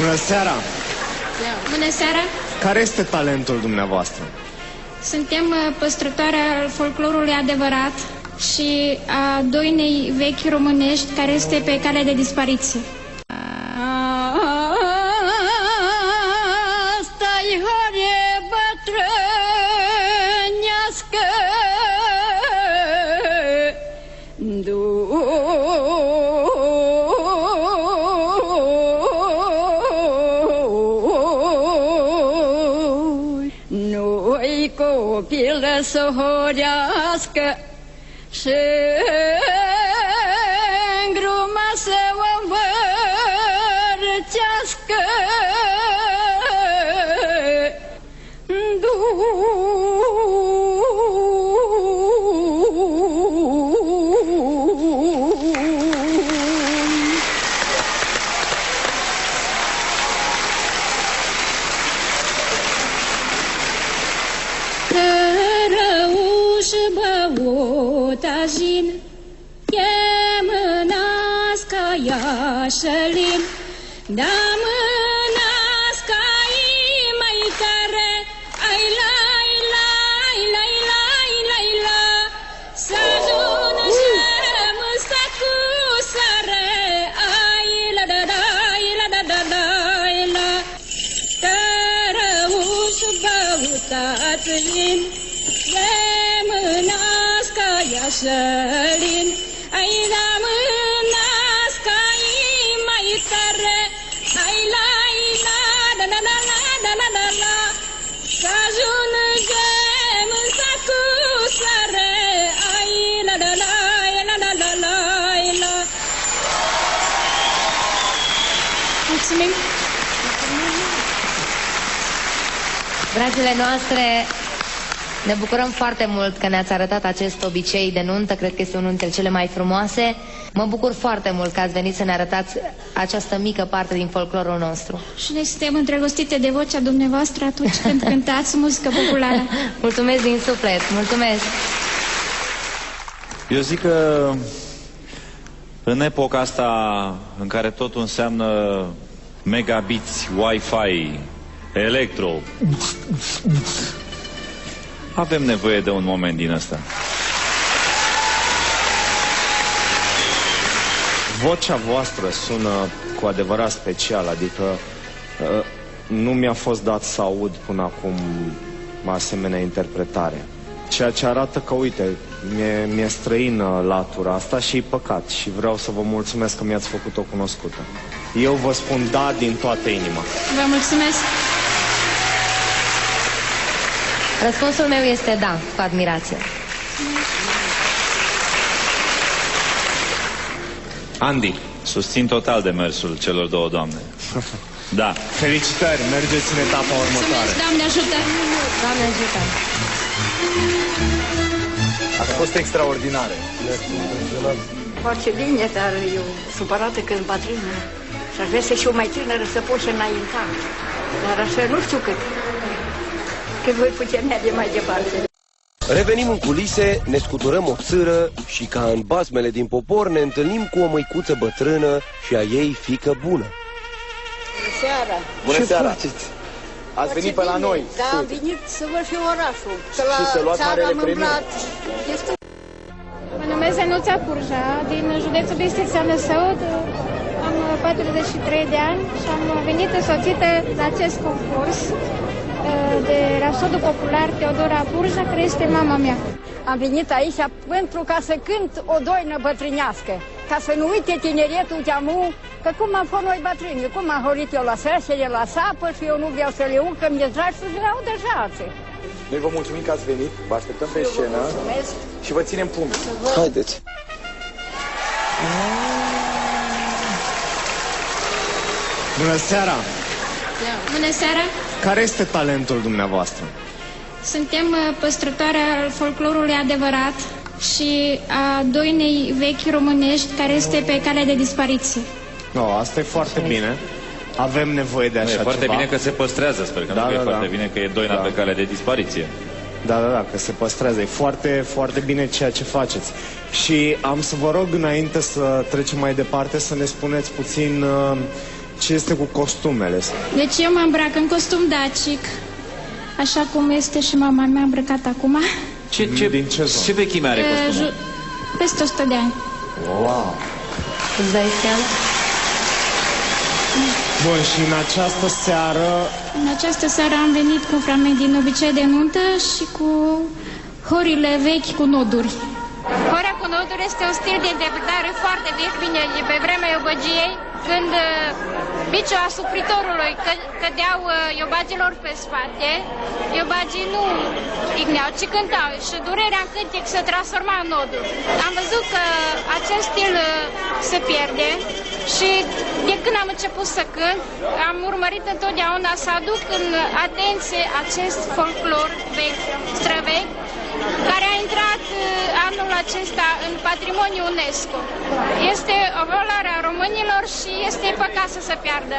Bună seara! Bună seara! Care este talentul dumneavoastră? Suntem păstrătoarea folclorului adevărat și a doinei vechi românești care este pe cale de dispariție. Stai, hare bătrânească, nu-i copilă să horească și îngruma să o învârtească. Tajin, e mânaska iașălim, da mânaska mai care, ai lai lai lai lai lai la, să ajună șemăsta cu sare, ai la da da la da da da la, cărăuș băutațin, e mânaska iașălin, ai la mânaska mai tare, ai la da da da da da da la, să ajungem în sacu sare, ai la da da la da da la. Mulțumim! Dragile noastre, ne bucurăm foarte mult că ne-ați arătat acest obicei de nuntă, cred că este unul dintre cele mai frumoase. Mă bucur foarte mult că ați venit să ne arătați această mică parte din folclorul nostru. Și noi suntem îndrăgostite de vocea dumneavoastră atunci când cântați muzică populară. Mulțumesc din suflet, mulțumesc! Eu zic că în epoca asta în care totul înseamnă megabits, Wi-Fi, electro, avem nevoie de un moment din ăsta. Vocea voastră sună cu adevărat special, adică nu mi-a fost dat să aud până acum asemenea interpretare. Ceea ce arată că, uite, mi-e străină latura asta și e păcat și vreau să vă mulțumesc că mi-ați făcut-o cunoscută. Eu vă spun da din toată inima. Vă mulțumesc! Răspunsul meu este da, cu admirație. Andy. Susțin total demersul celor două doamne. Da. Felicitări, mergeți în etapa următoare. Doamne ajută! Doamne ajută! A fost extraordinare. Foarte bine, dar eu supărată când bătrână și aș vrea să fiu mai tânără să pot și înainta. Dar așa nu știu cât voi putea merge mai departe. Revenim în culise, ne scuturăm o țâră și ca în basmele din popor ne întâlnim cu o măicuță bătrână și a ei fiică bună. Bună seara! Bună seara! Faceți? Ați venit pe la noi. Da, am venit să văd și orașul. Că și să luați marele premiu. Mă numesc Zenuța Purja, din județul Bistrița Năsăud. Am 43 de ani și am venit însoțită la acest concurs de rapsodul popular Teodora Purja, care este mama mea. Am venit aici pentru ca să cânt o doină bătrânească, ca să nu uite tineretul de-amu, că cum am fost noi bătrâni, cum am horit eu la sășere, la sapă și eu nu vreau să le urc, că mi-e drag să le au deja alții. Noi vă mulțumim că ați venit, vă așteptăm pe scenă și vă ținem pumni. Haideți! Bună seara! Bună seara! Care este talentul dumneavoastră? Suntem păstrătoarea folclorului adevărat și a doinei vechi românești care este pe cale de dispariție. No, asta e foarte bine. Avem nevoie de așa ceva. E foarte bine că se păstrează, sper că nu e foarte bine că e doina pe cale de dispariție. Da, că se păstrează. E foarte, foarte bine ceea ce faceți. Și am să vă rog, înainte să trecem mai departe, să ne spuneți puțin Ce este cu costumele? Deci eu mă îmbrac în costum dacic, așa cum este și mama mea îmbrăcat acum. Ce vechime are costumul? Peste 100 de ani. Wow! Îți dai seama? Bun, și în această seară... În această seară am venit cu fragment din obicei de nuntă și cu horile vechi cu noduri. Hora cu noduri este un stil de interpretare foarte vechi, vine de pe vremea iobăgiei, când biciul asupritorului cădeau iobagilor pe spate, iobagii nu igneau, ci cântau și durerea în cântec se transforma în noduri. Am văzut că acest stil se pierde și de când am început să cânt, am urmărit întotdeauna să aduc în atenție acest folclor vechi, străvechi, care a intrat anul acesta în patrimoniul UNESCO. Este o valoare a românilor și este păcat să se piardă.